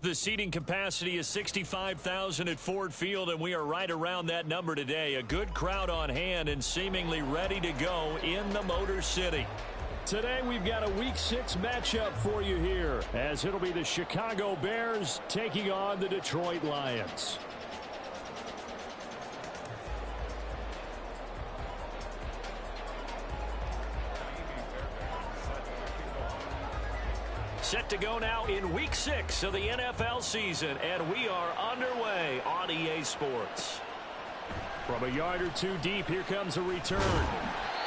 The seating capacity is 65,000 at Ford Field, and we are right around that number today. A good crowd on hand and seemingly ready to go in the Motor City. Today we've got a Week 6 matchup for you here, as it'll be the Chicago Bears taking on the Detroit Lions. Set to go now in Week 6 of the NFL season, and we are underway on EA Sports. From a yard or two deep, here comes a return.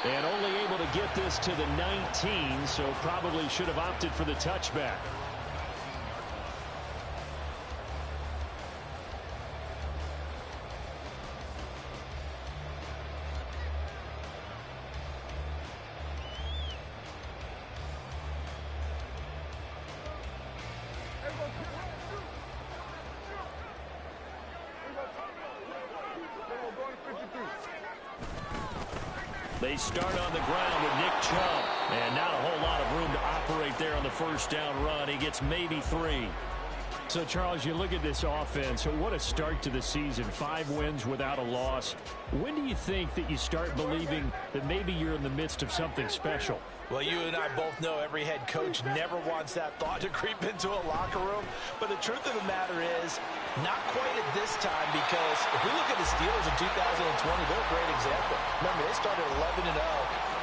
And only able to get this to the 19, so probably should have opted for the touchback. They start on the ground with Nick Chubb. And not a whole lot of room to operate there on the first down run. He gets maybe 3. So, Charles, you look at this offense. What a start to the season. 5 wins without a loss. When do you think that you start believing that maybe you're in the midst of something special? Well, you and I both know every head coach never wants that thought to creep into a locker room. But the truth of the matter is, not quite at this time, because if we look at the Steelers in 2020, they're a great example. Remember, they started 11-0,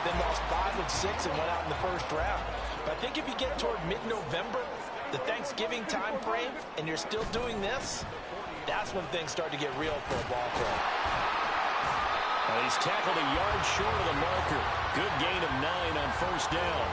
then lost 5 of 6 and went out in the first round. But I think if you get toward mid-November, the Thanksgiving time frame, and you're still doing this, that's when things start to get real for a ball club. He's tackled a yard short of the marker. Good gain of 9 on first down.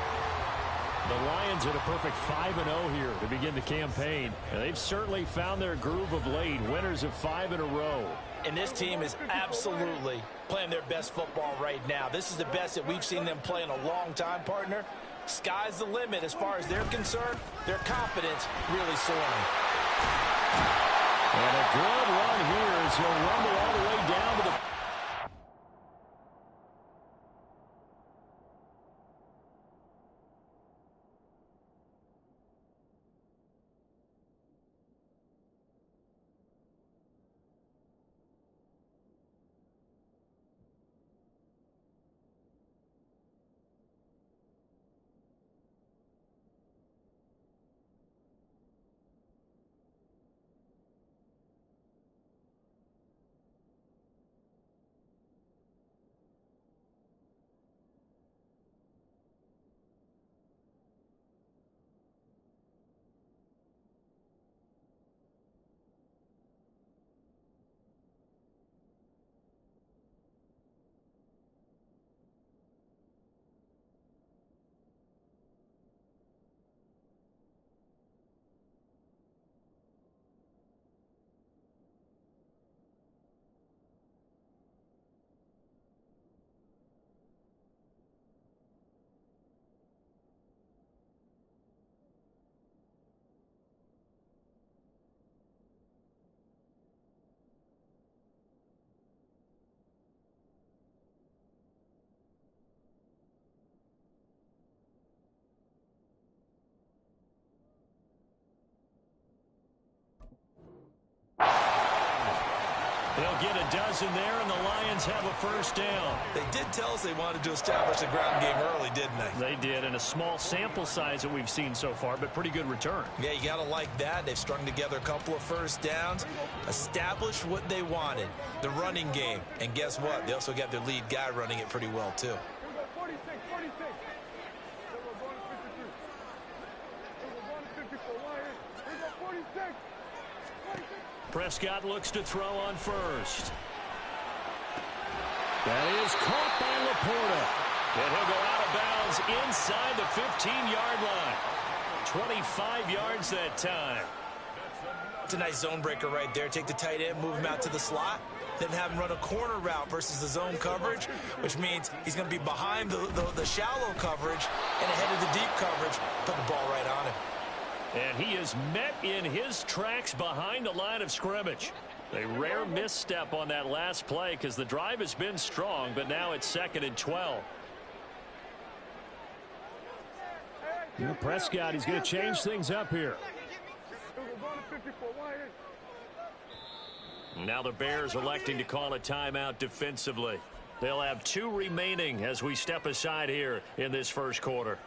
The Lions at a perfect 5-0 here to begin the campaign. And they've certainly found their groove of late. Winners of 5 in a row. And this team is absolutely playing their best football right now. This is the best that we've seen them play in a long time, partner. Sky's the limit as far as they're concerned. Their confidence really soaring. And a good run here as he'll rumble all the way down to the... They'll get a dozen there, and the Lions have a first down. They did tell us they wanted to establish a ground game early, didn't they? They did, and a small sample size that we've seen so far, but pretty good return. Yeah, you got to like that. They've strung together a couple of first downs, established what they wanted, the running game. And guess what? They also got their lead guy running it pretty well, too. Prescott looks to throw on first. That is caught by Laporta. And he'll go out of bounds inside the 15-yard line. 25 yards that time. It's a nice zone breaker right there. Take the tight end, move him out to the slot, then have him run a corner route versus the zone coverage, which means he's going to be behind the shallow coverage and ahead of the deep coverage. Put the ball right on him. And he is met in his tracks behind the line of scrimmage. A rare misstep on that last play because the drive has been strong, but now it's 2nd and 12. Prescott, he's going to change things up here. Now the Bears electing to call a timeout defensively. They'll have 2 remaining as we step aside here in this first quarter.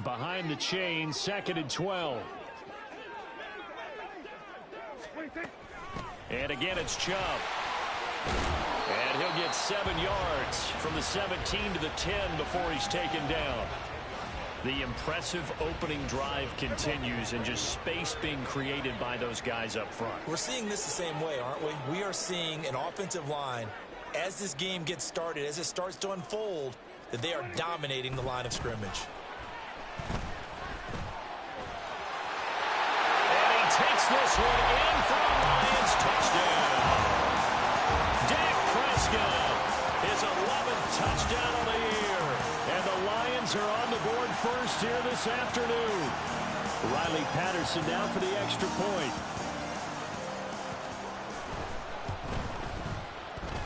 Behind the chain, 2nd and 12. And again, it's Chubb. And he'll get 7 yards from the 17 to the 10 before he's taken down. The impressive opening drive continues, and just space being created by those guys up front. We're seeing this the same way, aren't we? We are seeing an offensive line, as this game gets started, as it starts to unfold, that they are dominating the line of scrimmage. And he takes this one in for a Lions touchdown. Dak Prescott, his 11th touchdown of the year. And the Lions are on the board first here this afternoon. Riley Patterson now for the extra point.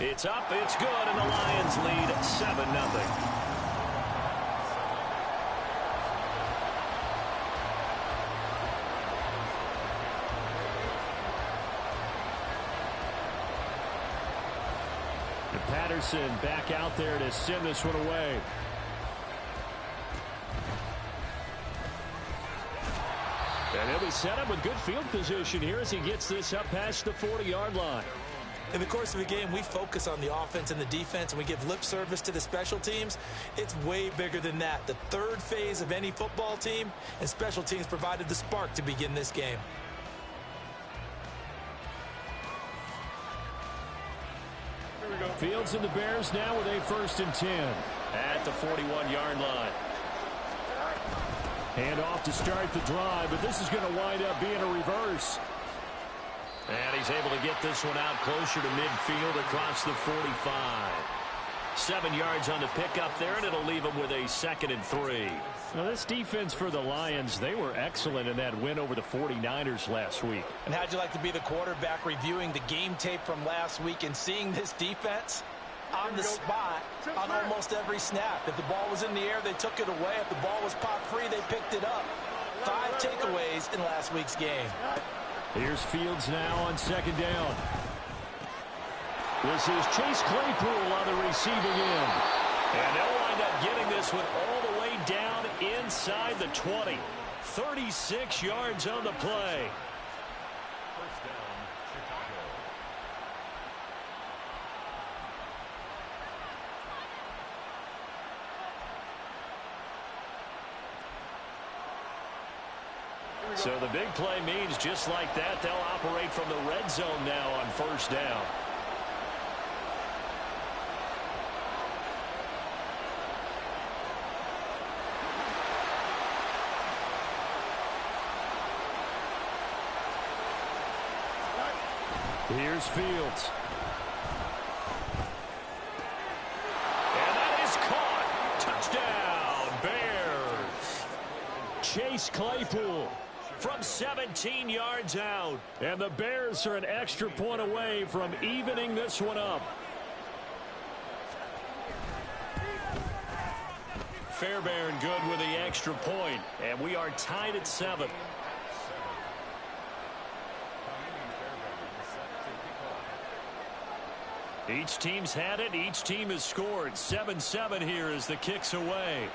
It's up, it's good, and the Lions lead 7-0. Patterson back out there to send this one away. And he'll be set up with good field position here as he gets this up past the 40-yard line. In the course of a game, we focus on the offense and the defense, and we give lip service to the special teams. It's way bigger than that. The third phase of any football team, and special teams provided the spark to begin this game. Fields and the Bears now with a 1st and 10 at the 41-yard line. Hand off to start the drive, but this is going to wind up being a reverse. And he's able to get this one out closer to midfield across the 45. 7 yards on the pickup there, and it'll leave him with a 2nd and 3. Now, this defense for the Lions, they were excellent in that win over the 49ers last week. And how'd you like to be the quarterback reviewing the game tape from last week and seeing this defense on the spot on almost every snap? If the ball was in the air, they took it away. If the ball was popped free, they picked it up. 5 takeaways in last week's game. Here's Fields now on 2nd down. This is Chase Claypool on the receiving end. And they'll wind up getting this one all the way down inside the 20. 36 yards on the play. So the big play means just like that, they'll operate from the red zone now on 1st down. Here's Fields. And that is caught. Touchdown, Bears. Chase Claypool from 17 yards out. And the Bears are an extra point away from evening this one up. Fairbairn good with the extra point. And we are tied at 7. Each team's had it. Each team has scored. 7-7 here as the kick's away.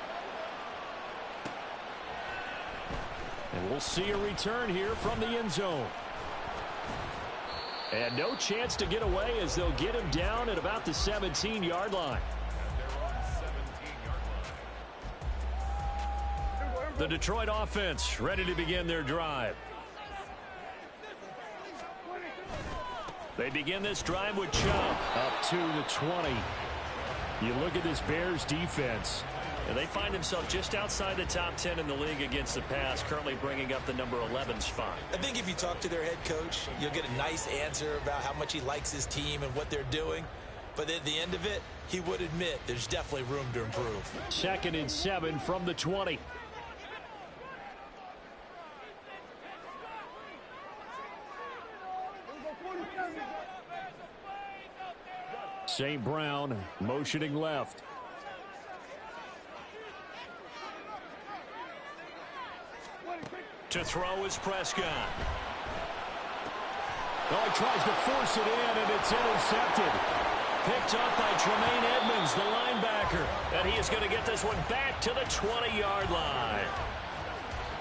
And we'll see a return here from the end zone. And no chance to get away as they'll get him down at about the 17-yard line. The Detroit offense ready to begin their drive. They begin this drive with Chubb up to the 20. You look at this Bears defense, and they find themselves just outside the top 10 in the league against the pass, currently bringing up the number 11 spot. I think if you talk to their head coach, you'll get a nice answer about how much he likes his team and what they're doing. But at the end of it, he would admit there's definitely room to improve. 2nd and 7 from the 20. St. Brown motioning left. To throw is Prescott. Oh, he tries to force it in, and it's intercepted. Picked up by Tremaine Edmonds, the linebacker. And he is going to get this one back to the 20-yard line.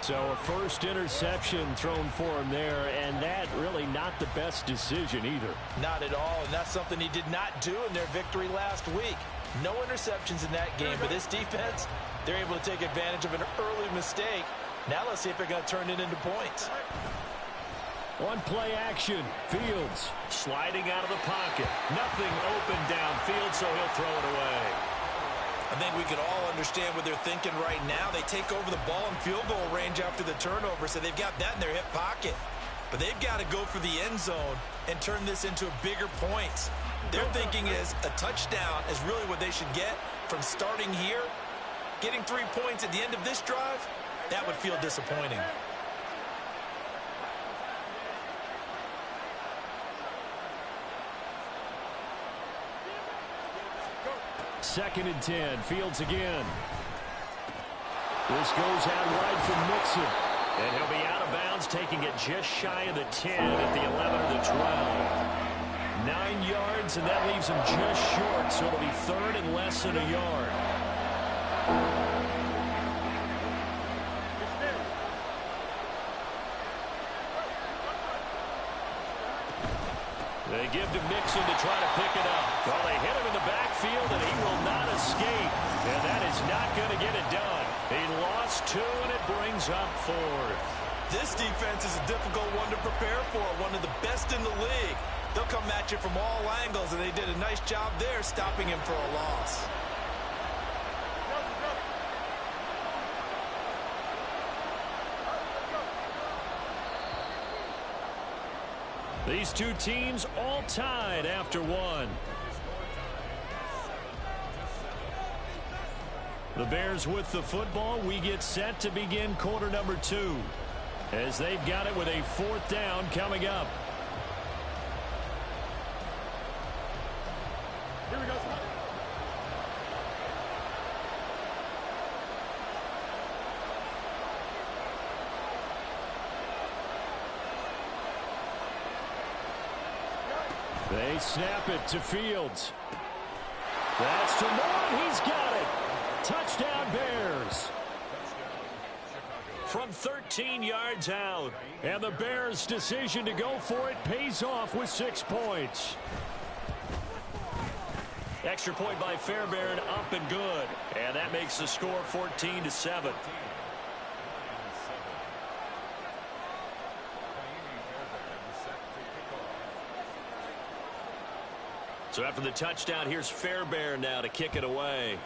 So a first interception thrown for him there, and that really not the best decision either. Not at all, and that's something he did not do in their victory last week. No interceptions in that game, but this defense, they're able to take advantage of an early mistake. Now let's see if they're going to turn it into points. On play action, Fields sliding out of the pocket. Nothing open downfield, so he'll throw it away. I think we can all understand what they're thinking right now. They take over the ball in field goal range after the turnover, so they've got that in their hip pocket. But they've got to go for the end zone and turn this into bigger points. Their thinking is a touchdown is really what they should get from starting here. Getting 3 points at the end of this drive, that would feel disappointing. Second and 10, Fields again. This goes out wide from Mixon. And he'll be out of bounds, taking it just shy of the 10 at the 11 or the 12. 9 yards, and that leaves him just short, so it'll be third and less than a yard. They give to Mixon to try to pick it up. Well, they hit him in the backfield, and he will not escape. And that is not going to get it done. He lost 2, and it brings up 4th. This defense is a difficult one to prepare for, one of the best in the league. They'll come at you from all angles, and they did a nice job there stopping him for a loss. These two teams all tied after one. The Bears with the football. We get set to begin quarter number 2 as they've got it with a 4th down coming up. Here we go. They snap it to Fields. That's to Moore. He's got it. Touchdown Bears. From 13 yards out. And the Bears' decision to go for it pays off with 6 points. Extra point by Fairbairn, up and good. And that makes the score 14-7. So after the touchdown, here's Fairbairn now to kick it away.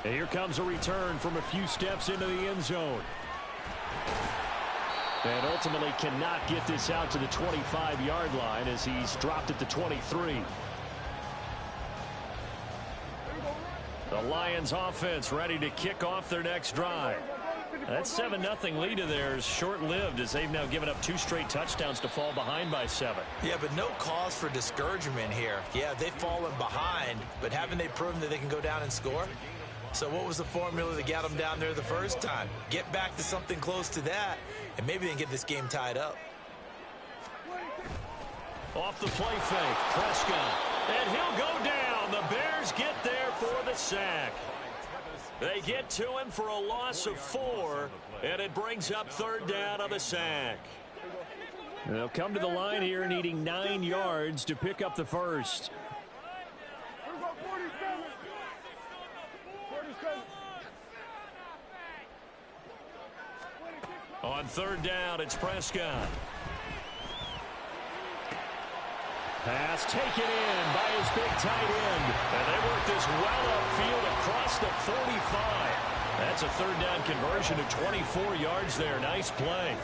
And here comes a return from a few steps into the end zone. And ultimately cannot get this out to the 25-yard line as he's dropped at the 23. The Lions offense ready to kick off their next drive. That 7-0 lead of theirs short-lived as they've now given up 2 straight touchdowns to fall behind by 7. Yeah, but no cause for discouragement here. Yeah, they've fallen behind, but haven't they proven that they can go down and score? So what was the formula that got them down there the first time? Get back to something close to that, and maybe they can get this game tied up. Off the play fake, Prescott, and he'll go down. The Bears get there for the sack. They get to him for a loss of 4, and it brings up 3rd down on the sack. They'll come to the line here needing 9 yards to pick up the first. On 3rd down, it's Prescott. Pass taken in by his big tight end. And they work this well upfield across the 45. That's a 3rd down conversion of 24 yards there. Nice play.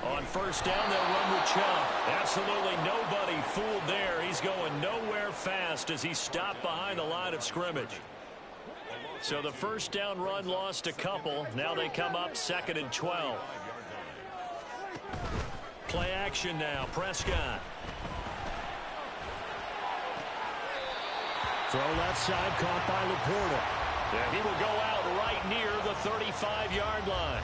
On 1st down, they'll run with Chubb. Absolutely nobody fooled there. He's going nowhere fast as he's stopped behind the line of scrimmage. So the 1st down run lost a couple. Now they come up 2nd and 12. Play action now, Prescott. Throw left side, caught by Laporta. And he will go out right near the 35-yard line.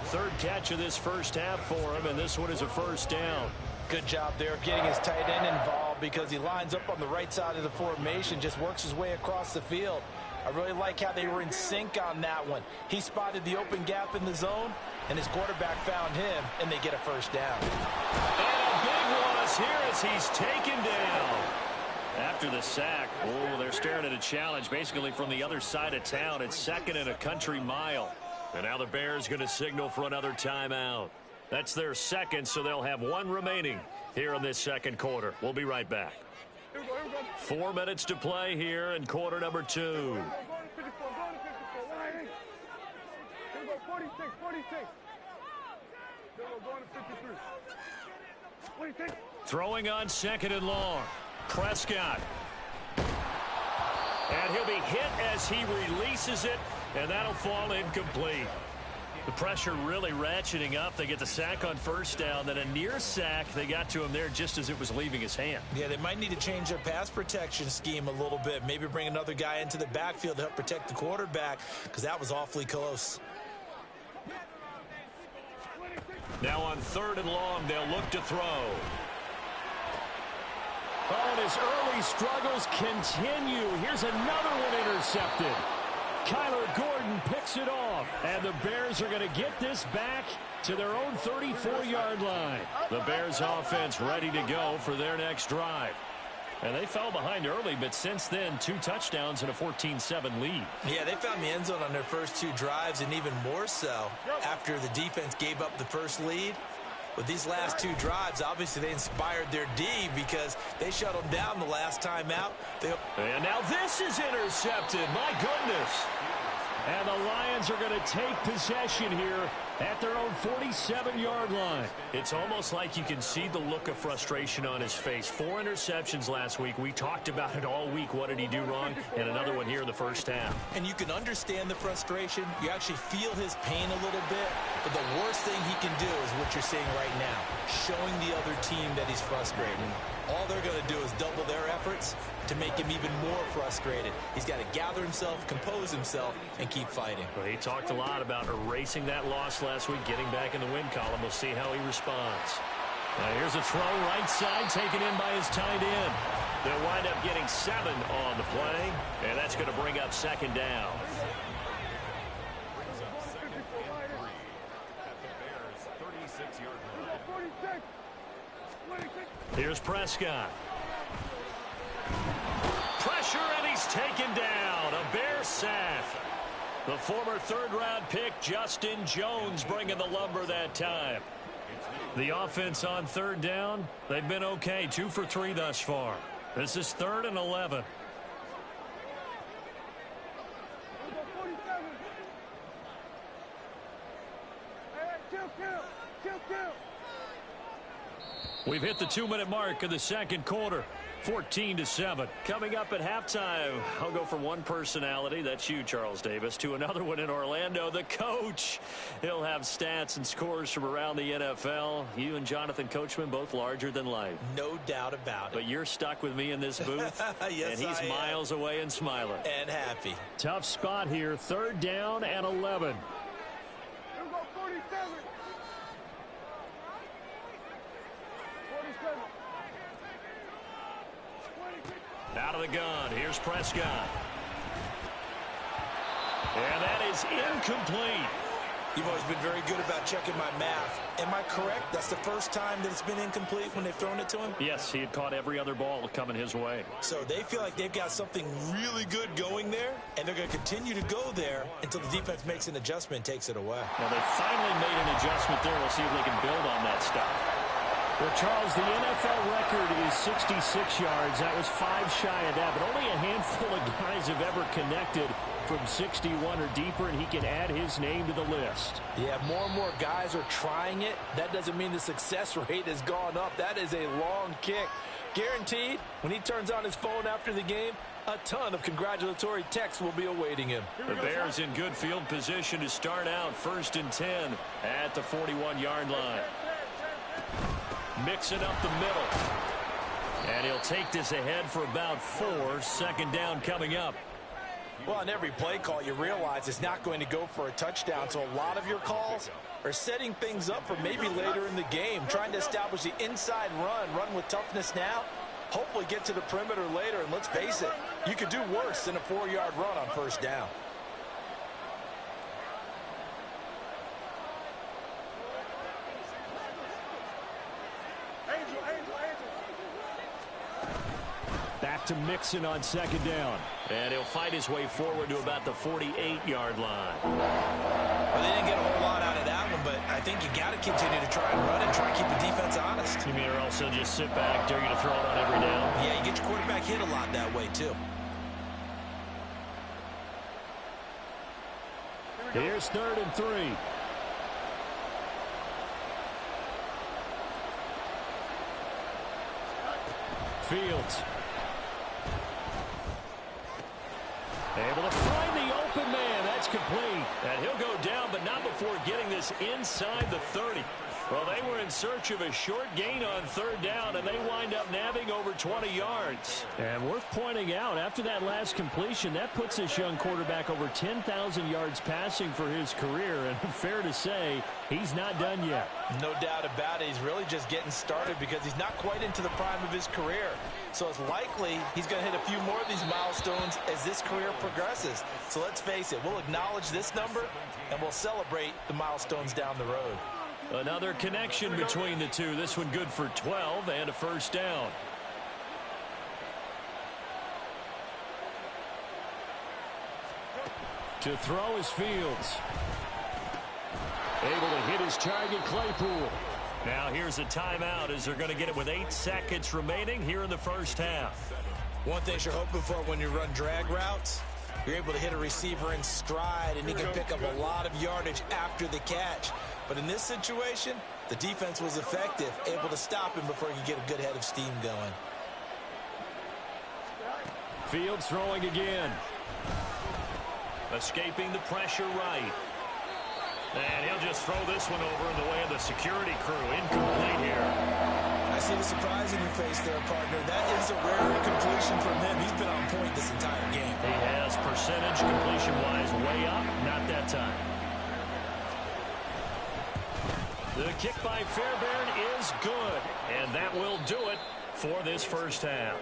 Third catch of this first half for him, and this one is a first down. Good job there of getting his tight end involved because he lines up on the right side of the formation, just works his way across the field. I really like how they were in sync on that one. He spotted the open gap in the zone, and his quarterback found him, and they get a first down. And a big loss here as he's taken down. After the sack, they're staring at a challenge basically from the other side of town. It's second and a country mile. And now the Bears going to signal for another timeout. That's their second, so they'll have one remaining here in this second quarter. We'll be right back. 4 minutes to play here in quarter number 2. Throwing on second and long. Prescott. And he'll be hit as he releases it, and that'll fall incomplete. The pressure really ratcheting up. They get the sack on first down, then a near sack. They got to him there just as it was leaving his hand. Yeah, they might need to change their pass protection scheme a little bit. Maybe bring another guy into the backfield to help protect the quarterback because that was awfully close. Now on third and long, they'll look to throw. Oh, and his early struggles continue. Here's another one intercepted. Kyler Gordon picks it off, and the Bears are going to get this back to their own 34-yard line. The Bears offense ready to go for their next drive. And they fell behind early, but since then, 2 touchdowns and a 14-7 lead. Yeah, they found the end zone on their first 2 drives, and even more so after the defense gave up the first lead. With these last 2 drives, obviously they inspired their D because they shut them down the last time out. And now this is intercepted. My goodness. And the Lions are going to take possession here at their own 47-yard line. It's almost like you can see the look of frustration on his face. 4 interceptions last week. We talked about it all week. What did he do wrong? And another one here in the first half. And you can understand the frustration. You actually feel his pain a little bit. But the worst thing he can do is what you're seeing right now, showing the other team that he's frustrated. All they're going to do is double their efforts to make him even more frustrated. He's got to gather himself, compose himself, and keep fighting. Well, he talked a lot about erasing that loss last week, getting back in the win column. We'll see how he responds. Now here's a throw right side, taken in by his tight end. They'll wind up getting 7 on the play, and that's going to bring up second down. Here's Prescott. Pressure, and he's taken down. A Bear sack. The former third-round pick, Justin Jones, bringing the lumber that time. The offense on third down, they've been okay. 2 for 3 thus far. This is 3rd and 11. We've hit the 2-minute mark of the second quarter. 14-7. Coming up at halftime, I'll go from one personality, that's you, Charles Davis, to another one in Orlando, the coach. He'll have stats and scores from around the NFL. You and Jonathan Coachman, both larger than life. No doubt about it. But you're stuck with me in this booth. Yes, and he's miles away and smiling. And happy. Tough spot here, 3rd down and 11. Out of the gun, here's Prescott. And that is incomplete. You've always been very good about checking my math. Am I correct? That's the first time that it's been incomplete when they've thrown it to him? Yes, he had caught every other ball coming his way. So they feel like they've got something really good going there, and they're going to continue to go there until the defense makes an adjustment and takes it away. Well, they finally made an adjustment there. We'll see if they can build on that stuff. Well, Charles, the NFL record is 66 yards. That was 5 shy of that, but only a handful of guys have ever connected from 61 or deeper, and he can add his name to the list. Yeah, more and more guys are trying it. That doesn't mean the success rate has gone up. That is a long kick. Guaranteed, when he turns on his phone after the game, a ton of congratulatory texts will be awaiting him. The Bears in good field position to start out 1st and 10 at the 41-yard line. Mixing up the middle. And he'll take this ahead for about 4. 2nd down coming up. Well, on every play call, you realize it's not going to go for a touchdown, so a lot of your calls are setting things up for maybe later in the game, trying to establish the inside run with toughness now, hopefully get to the perimeter later, and let's face it, you could do worse than a 4-yard run on first down. Back to Mixon on second down. And he'll fight his way forward to about the 48-yard line. Well, they didn't get a whole lot out of that one, but I think you got to continue to try and run and try and keep the defense honest. You mean, or else they'll just sit back, dare you to throw it on every down? Yeah, you get your quarterback hit a lot that way, too. Here's 3rd and 3. Fields. Able to find the open man. That's complete. And he'll go down, but not before getting this inside the 30. Well, they were in search of a short gain on 3rd down, and they wind up nabbing over 20 yards. And worth pointing out, after that last completion, that puts this young quarterback over 10,000 yards passing for his career. And fair to say, he's not done yet. No doubt about it. He's really just getting started because he's not quite into the prime of his career. So it's likely he's going to hit a few more of these milestones as this career progresses. So let's face it, we'll acknowledge this number, and we'll celebrate the milestones down the road. Another connection between the two. This one good for 12 and a first down. To throw is Fields. Able to hit his target, Claypool. Now here's a timeout as they're going to get it with 8 seconds remaining here in the first half. One thing you're hoping for when you run drag routes, you're able to hit a receiver in stride, and he can pick up a lot of yardage after the catch. But in this situation, the defense was effective, able to stop him before he could get a good head of steam going. Fields throwing again. Escaping the pressure right. And he'll just throw this one over in the way of the security crew. Incomplete here. I see the surprise in your face there, partner. That is a rare completion from him. He's been on point this entire game. He has percentage completion-wise way up. Not that time. The kick by Fairbairn is good. And that will do it for this first half.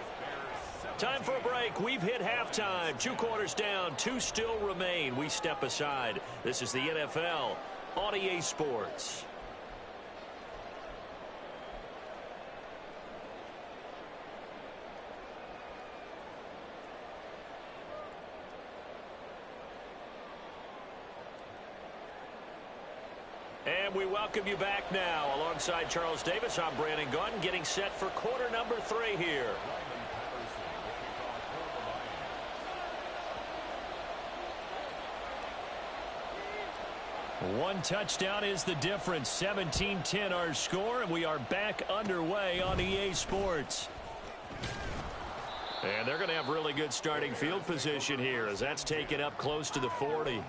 Time for a break. We've hit halftime. 2 quarters down. 2 still remain. We step aside. This is the NFL on EA Sports. And we welcome you back now. Alongside Charles Davis, I'm Brandon Gunn, getting set for quarter number 3 here. One touchdown is the difference. 17-10 our score, and we are back underway on EA Sports. And they're going to have really good starting field position here as that's taken up close to the 40.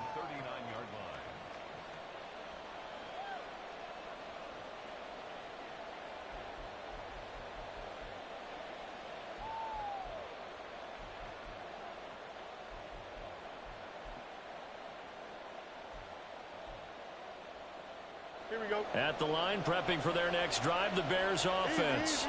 At the line, prepping for their next drive, the Bears offense.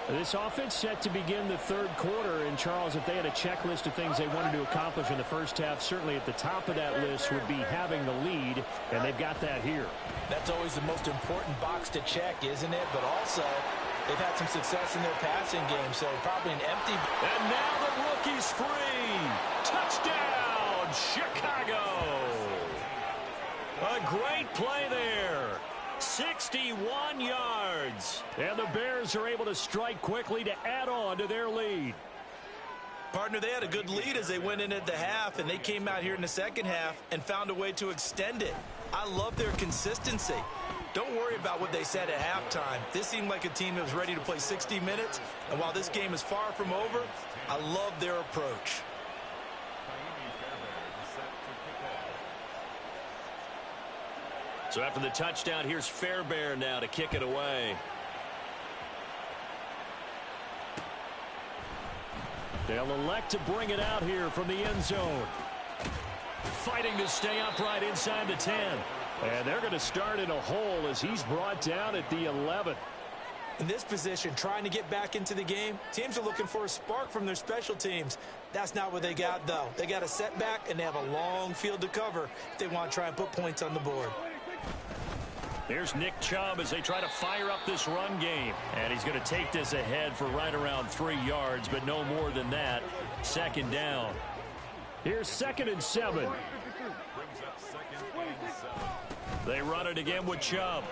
This offense set to begin the 3rd quarter. And, Charles, if they had a checklist of things they wanted to accomplish in the first half, certainly at the top of that list would be having the lead, and they've got that here. That's always the most important box to check, isn't it? But also, they've had some success in their passing game, so probably an empty. And now the rookie's free. Touchdown, Chicago. A great play there. 61 yards. And the Bears are able to strike quickly to add on to their lead. Partner, they had a good lead as they went in at the half, and they came out here in the second half and found a way to extend it. I love their consistency. Don't worry about what they said at halftime. This seemed like a team that was ready to play 60 minutes, and while this game is far from over, I love their approach. So after the touchdown, here's Fairbairn now to kick it away. They'll elect to bring it out here from the end zone. Fighting to stay upright inside the 10. And they're going to start in a hole as he's brought down at the 11. In this position, trying to get back into the game, teams are looking for a spark from their special teams. That's not what they got, though. They got a setback, and they have a long field to cover if they want to try and put points on the board. Here's Nick Chubb as they try to fire up this run game. And he's going to take this ahead for right around 3 yards, but no more than that. Second down. Here's 2nd and 7. They run it again with Chubb.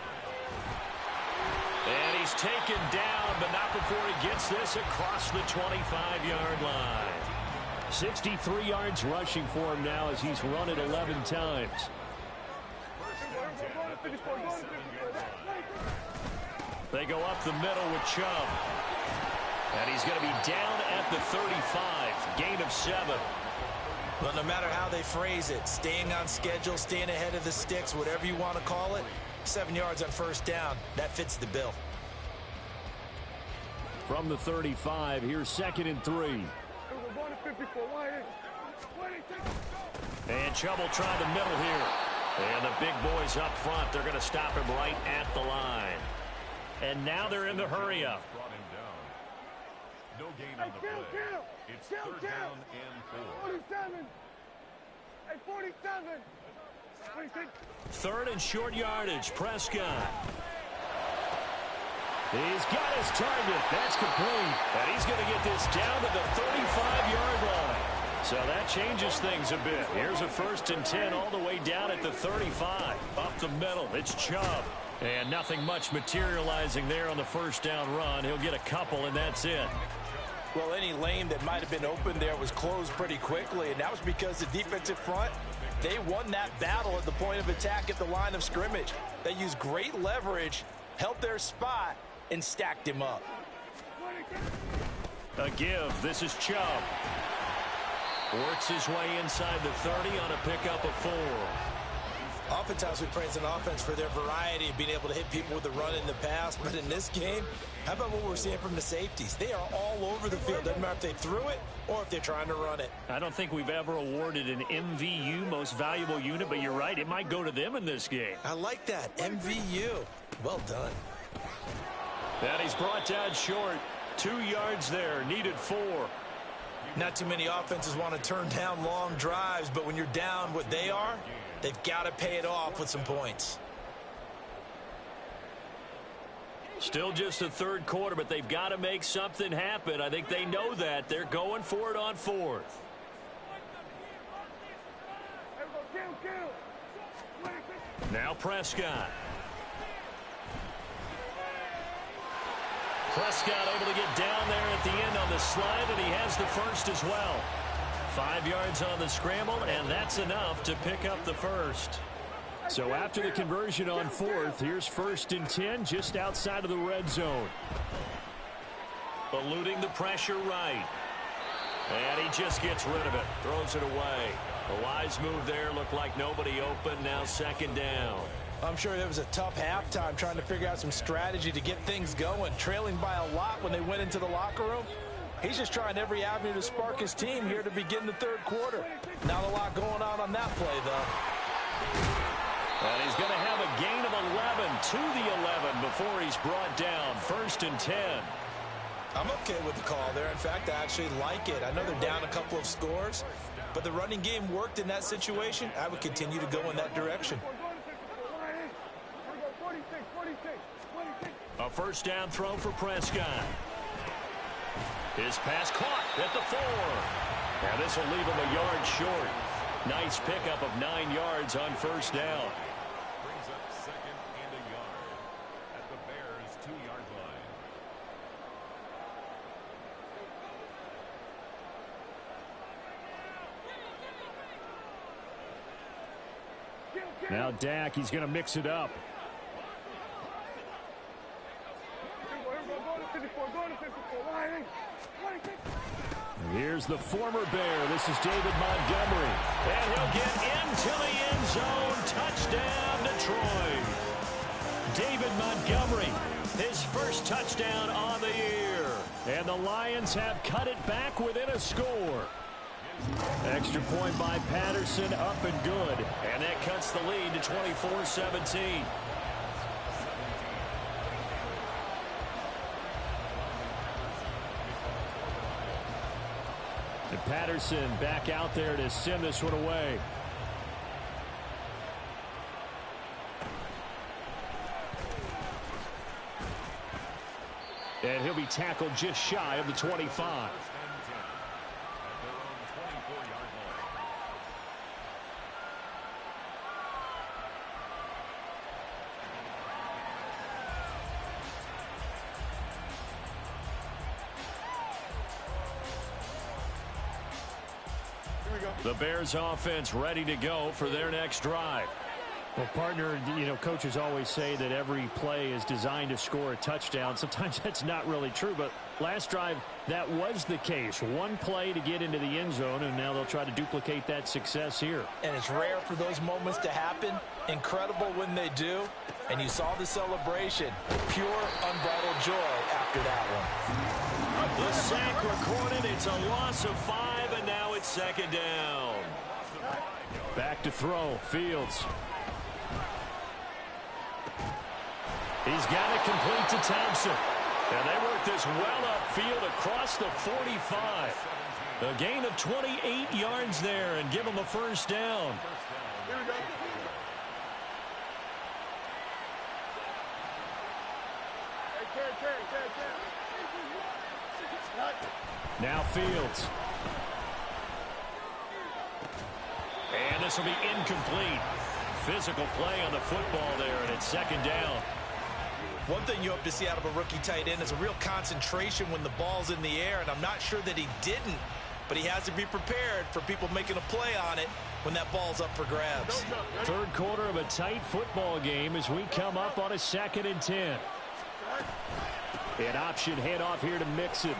And he's taken down, but not before he gets this across the 25-yard line. 63 yards rushing for him now as he's run it 11 times. They go up the middle with Chubb. And he's going to be down at the 35. Gain of 7. Well, no matter how they phrase it, staying on schedule, staying ahead of the sticks, whatever you want to call it, 7 yards on first down, that fits the bill. From the 35, here's 2nd and 3. And Chubb will try the middle here. And the big boys up front, they're going to stop him right at the line. And now they're in the hurry up. No gain on the play. It's 3rd down and 4. 47. 3rd and short yardage. Prescott. He's got his target. That's complete. And he's going to get this down to the 35-yard line. So that changes things a bit. Here's a 1st and 10 all the way down at the 35. Up the middle. It's Chubb. And nothing much materializing there on the first down run. He'll get a couple, and that's it. Well, any lane that might have been open there was closed pretty quickly, and that was because the defensive front, they won that battle at the point of attack at the line of scrimmage. They used great leverage, held their spot, and stacked him up. A give. This is Chubb. Works his way inside the 30 on a pickup of 4. Oftentimes we praise an offense for their variety of being able to hit people with the run in the pass, but in this game, how about what we're seeing from the safeties? They are all over the field. Doesn't matter if they threw it or if they're trying to run it. I don't think we've ever awarded an MVU, most valuable unit, but you're right, it might go to them in this game. I like that, MVU. Well done. And he's brought down short. 2 yards there, needed 4. Not too many offenses want to turn down long drives, but when you're down what they are, they've got to pay it off with some points. Still just the 3rd quarter, but they've got to make something happen. I think they know that. They're going for it on 4th. Now Prescott. Prescott able to get down there at the end on the slide, and he has the first as well. 5 yards on the scramble, and that's enough to pick up the first. So after the conversion on 4th, here's 1st and 10 just outside of the red zone. Eluding the pressure right. And he just gets rid of it. Throws it away. A wise move there. Looked like nobody open. Now 2nd down. I'm sure it was a tough halftime trying to figure out some strategy to get things going. Trailing by a lot when they went into the locker room. He's just trying every avenue to spark his team here to begin the 3rd quarter. Not a lot going on that play, though. And he's going to have a gain of 11 to the 11 before he's brought down. 1st and 10. I'm okay with the call there. In fact, I actually like it. I know they're down a couple of scores, but the running game worked in that situation. I would continue to go in that direction. A 1st down throw for Prescott. His pass caught at the 4. Now this will leave him a yard short. Nice pickup of 9 yards on 1st down. Brings up 2nd and a yard at the Bears' 2-yard line. Now Dak, he's going to mix it up. Here's the former Bear. This is David Montgomery. And he'll get into the end zone. Touchdown, Detroit. David Montgomery, his first touchdown on the year. And the Lions have cut it back within a score. Extra point by Patterson, up and good. And that cuts the lead to 24-17. And Patterson back out there to send this one away. And he'll be tackled just shy of the 25. The Bears offense ready to go for their next drive. Well, partner, coaches always say that every play is designed to score a touchdown. Sometimes that's not really true, but last drive, that was the case. One play to get into the end zone, and now they'll try to duplicate that success here. And it's rare for those moments to happen. Incredible when they do. And you saw the celebration. Pure, unbridled joy after that one. The sack recorded. It's a loss of 5, and now it's second down. Back to throw. Fields. He's got it complete to Thompson. And they work this well upfield across the 45. A gain of 28 yards there and give him a first down. Now Fields. And this will be incomplete. Physical play on the football there, and it's second down. One thing you hope to see out of a rookie tight end is a real concentration when the ball's in the air, and I'm not sure that he didn't, but he has to be prepared for people making a play on it when that ball's up for grabs. Third quarter of a tight football game as we come up on a 2nd and 10. An option handoff here to Mixon.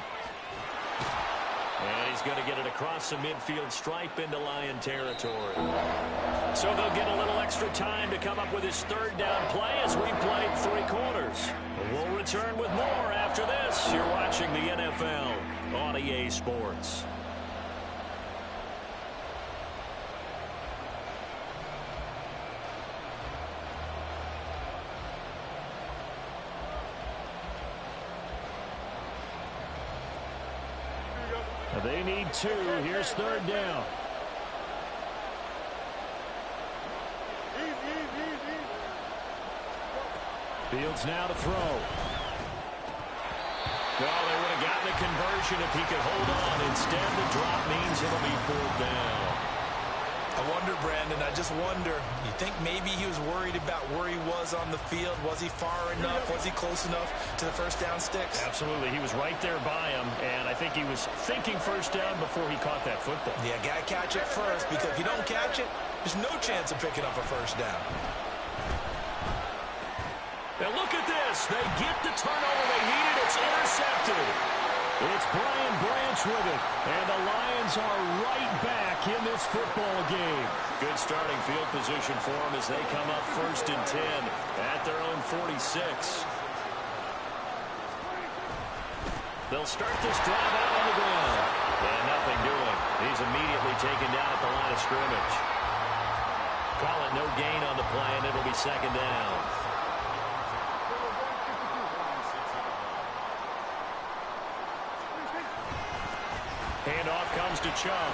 And he's going to get it across the midfield stripe into Lion territory. So they'll get a little extra time to come up with his third down play as we played 3 quarters. We'll return with more after this. You're watching the NFL on EA Sports. They need 2. Here's third down. Fields now to throw. Well, they would have gotten the conversion if he could hold on. Instead, the drop means it'll be 4th down. I wonder, Brandon, I just wonder, you think maybe he was worried about where he was on the field? Was he far enough? Was he close enough to the first down sticks? Absolutely. He was right there by him, and I think he was thinking first down before he caught that football. Yeah, got to catch it first, because if you don't catch it, there's no chance of picking up a first down. Now look at this. They get the turnover they needed. It's intercepted. It's Brian Branch with it. And the Lions are right back in this football game. Good starting field position for them as they come up 1st and 10 at their own 46. They'll start this drive out on the ground. And nothing doing. He's immediately taken down at the line of scrimmage. Call it no gain on the play, and it'll be second down. Handoff comes to Chubb.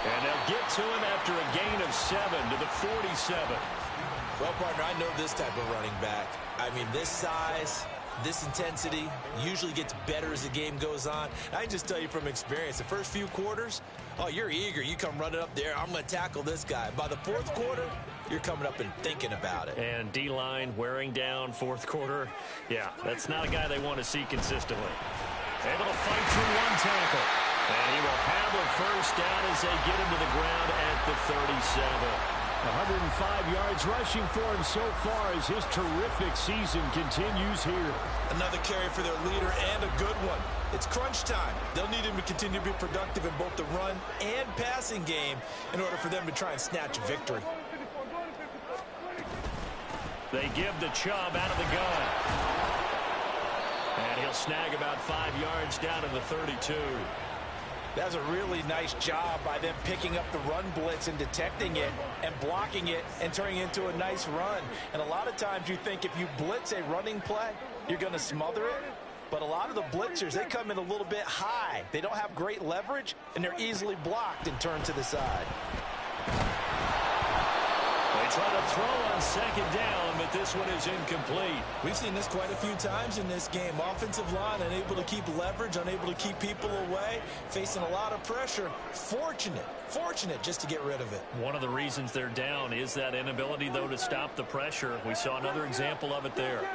And they'll get to him after a gain of 7 to the 47. Well, partner, I know this type of running back. I mean, this size, this intensity usually gets better as the game goes on. I can just tell you from experience, the first few quarters, oh, you're eager. You come running up there, I'm going to tackle this guy. By the 4th quarter, you're coming up and thinking about it. And D-line wearing down 4th quarter. Yeah, that's not a guy they want to see consistently. Able to fight through one tackle. And he will have a first down as they get him to the ground at the 37. 105 yards rushing for him so far as his terrific season continues here. Another carry for their leader and a good one. It's crunch time. They'll need him to continue to be productive in both the run and passing game in order for them to try and snatch a victory. They give the Chubb out of the gun. And he'll snag about 5 yards down to the 32. That's a really nice job by them picking up the run blitz and detecting it and blocking it and turning it into a nice run. And a lot of times you think if you blitz a running play, you're going to smother it. But a lot of the blitzers, they come in a little bit high. They don't have great leverage, and they're easily blocked and turned to the side. They try to throw on second down, but this one is incomplete. We've seen this quite a few times in this game. Offensive line unable to keep leverage, unable to keep people away, facing a lot of pressure. Fortunate just to get rid of it. One of the reasons they're down is that inability, though, to stop the pressure. We saw another example of it there.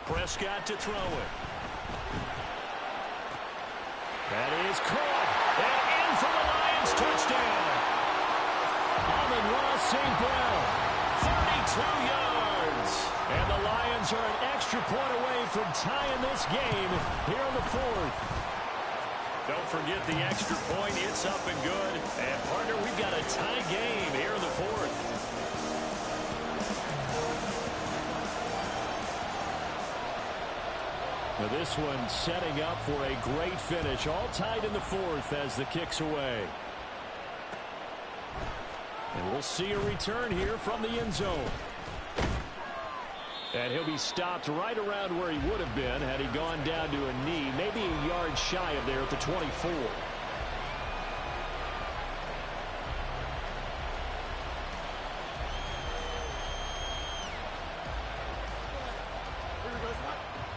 Prescott to throw it. That is caught. And in for the Lions touchdown. Amon-Ra St. Brown, 32 yards. And the Lions are an extra point away from tying this game here in the fourth. Don't forget the extra point. It's up and good. And, partner, we've got a tie game here in the fourth. Now this one setting up for a great finish. All tied in the fourth as the kick's away. And we'll see a return here from the end zone. And he'll be stopped right around where he would have been had he gone down to a knee, maybe a yard shy of there at the 24.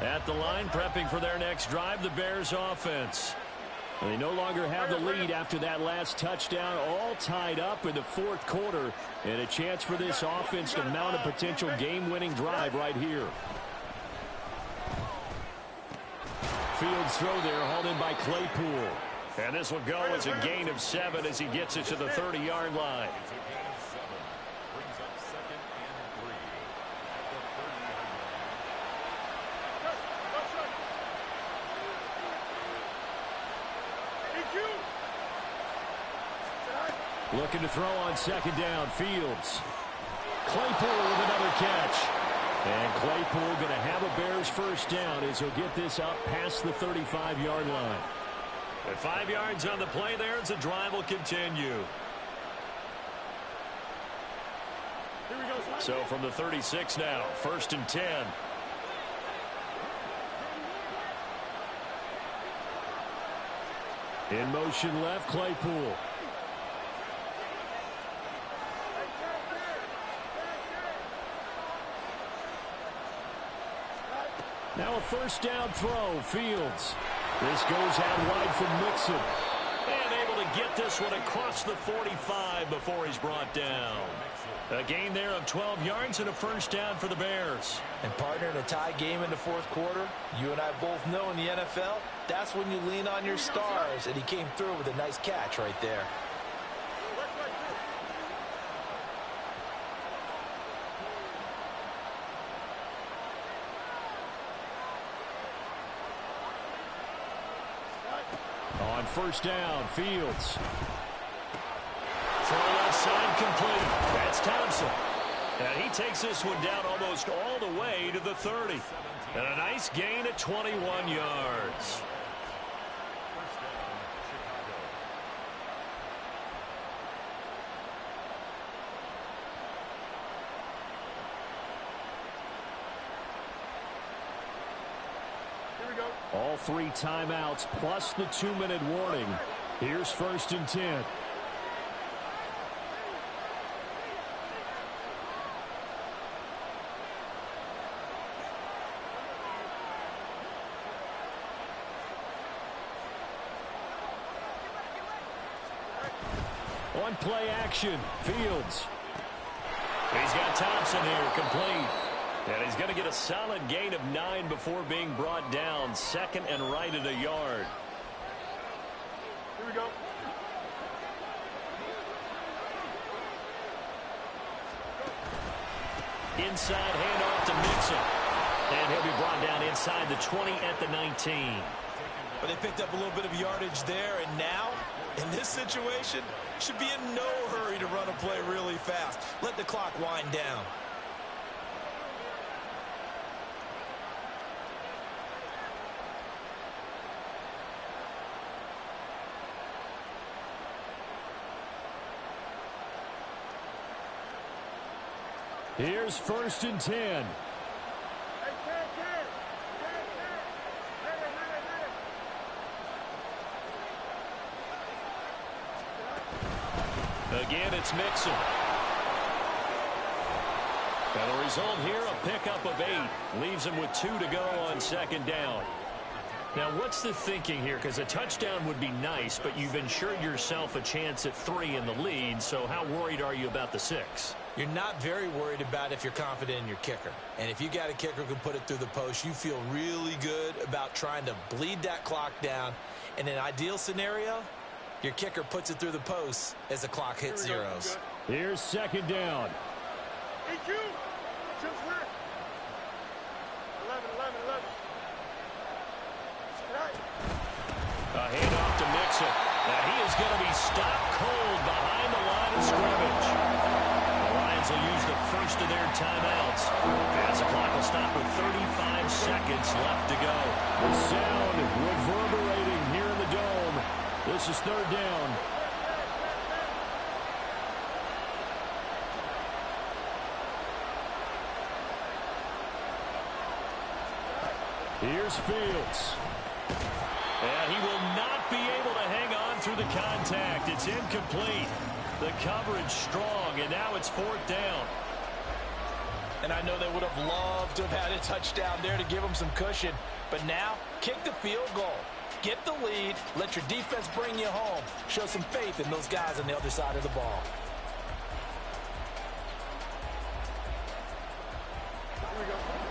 At the line, prepping for their next drive, the Bears offense. They no longer have the lead after that last touchdown, all tied up in the fourth quarter, and a chance for this offense to mount a potential game-winning drive right here. Fields throw there, hauled in by Claypool. And this will go as a gain of 7 as he gets it to the 30-yard line. Looking to throw on second down, Fields. Claypool with another catch. And Claypool going to have a Bears first down as he'll get this up past the 35-yard line. At 5 yards on the play there, as the drive will continue. So from the 36 now, 1st and 10. In motion left, Claypool. Now a first down throw, Fields. This goes out wide from Mixon. And able to get this one across the 45 before he's brought down. A gain there of 12 yards and a first down for the Bears. And, partner, in a tie game in the fourth quarter, you and I both know in the NFL, that's when you lean on your stars. And he came through with a nice catch right there. On first down, Fields. Throw left side complete. That's Thompson. And he takes this one down almost all the way to the 30. And a nice gain at 21 yards. All 3 timeouts plus the 2-minute warning. Here's 1st and 10. On play action, Fields. He's got Thompson here, complete. And he's going to get a solid gain of 9 before being brought down. 2nd and right at a yard. Here we go. Inside handoff to Mixon. And he'll be brought down inside the 20 at the 19. But they picked up a little bit of yardage there, and now, in this situation, should be in no hurry to run a play really fast. Let the clock wind down. Here's 1st and 10. Again, it's Mixon. And the result here, a pickup of 8. Leaves him with 2 to go on 2nd down. Now, what's the thinking here? Because a touchdown would be nice, but you've ensured yourself a chance at 3 in the lead. So how worried are you about the 6? You're not very worried about if you're confident in your kicker. And if you got a kicker who can put it through the post, you feel really good about trying to bleed that clock down. In an ideal scenario, your kicker puts it through the post as the clock hits zeros. Here's 2nd down. Hey, you! Just left. 11. A handoff to Mixon. Now he is going to be stopped cold behind the line of scrimmage. The Lions will use the first of their timeouts as the clock will stop with 35 seconds left to go. The sound reverberating here in the dome. This is 3rd down. Here's Fields. And he will not be able to hang on through the contact. It's incomplete. The coverage strong, and now it's 4th down. And I know they would have loved to have had a touchdown there to give them some cushion. But now, kick the field goal. Get the lead. Let your defense bring you home. Show some faith in those guys on the other side of the ball.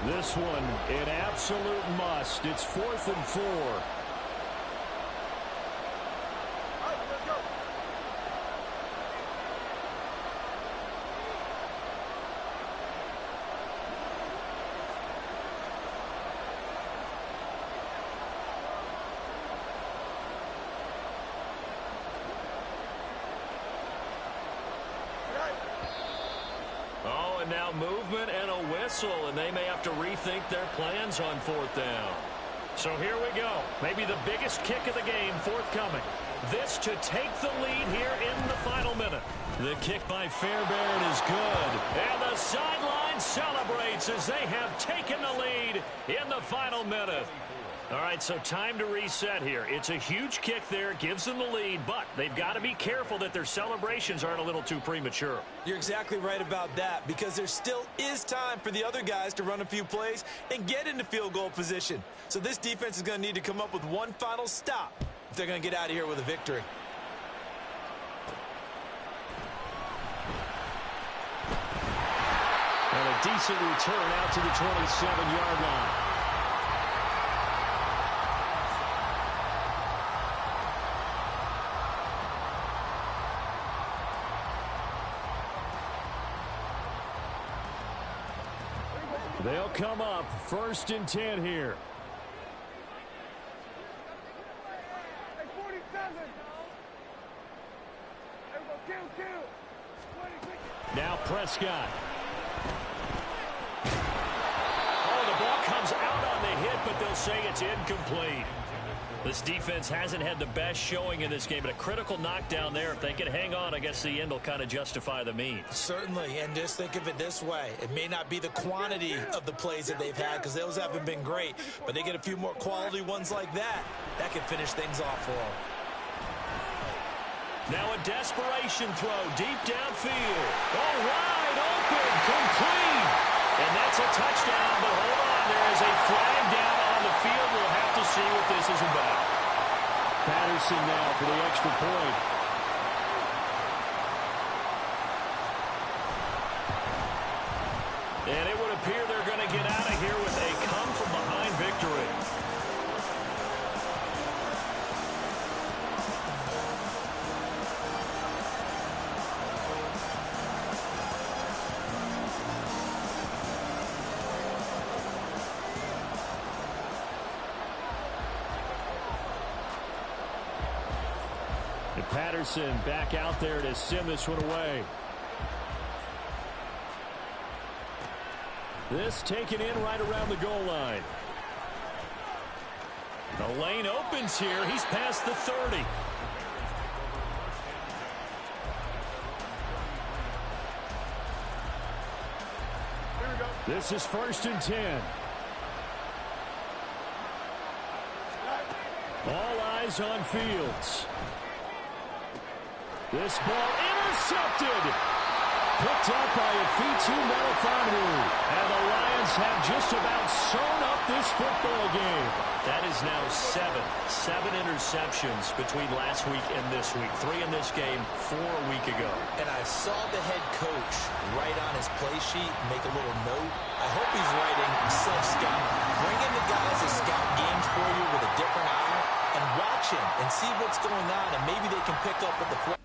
This one, an absolute must. It's 4th and 4. Let's go. Oh, and now movement and a whistle, and they may have to rethink their plans on 4th down. So here we go. Maybe the biggest kick of the game forthcoming. This to take the lead here in the final minute. The kick by Fairbairn is good. And the sideline celebrates as they have taken the lead in the final minute. All right, so time to reset here. It's a huge kick there, gives them the lead, but they've got to be careful that their celebrations aren't a little too premature. You're exactly right about that, because there still is time for the other guys to run a few plays and get into field goal position. So this defense is going to need to come up with one final stop if they're going to get out of here with a victory. And a decent return out to the 27-yard line. They'll come up 1st and 10 here. Hey, 47. Hey, we'll kill. 26. Now Prescott. Oh, the ball comes out on the hit, but they'll say it's incomplete. This defense hasn't had the best showing in this game, but a critical knockdown there. If they can hang on, I guess the end will kind of justify the means. Certainly, and just think of it this way. It may not be the quantity of the plays that they've had, because those haven't been great, but they get a few more quality ones like that. That can finish things off for them. Now a desperation throw deep downfield. Oh, wide open, complete. And that's a touchdown, but hold on. There is a flag down on the field. We'll have to see what this is about. Patterson now for the extra point. And it would appear they're going to get out of here with a come-from-behind victory. And Patterson back out there to send this one away. This taken in right around the goal line. The lane opens here. He's past the 30. This is 1st and 10. All eyes on Fields. This ball intercepted. Picked up by Ifitu Melifonwu. And the Lions have just about sewn up this football game. That is now 7 interceptions between last week and this week. 3 in this game, 4 a week ago. And I saw the head coach write on his play sheet, make a little note. I hope he's writing self-scout. Bring in the guys to scout games for you with a different eye and watch him and see what's going on, and maybe they can pick up with the play.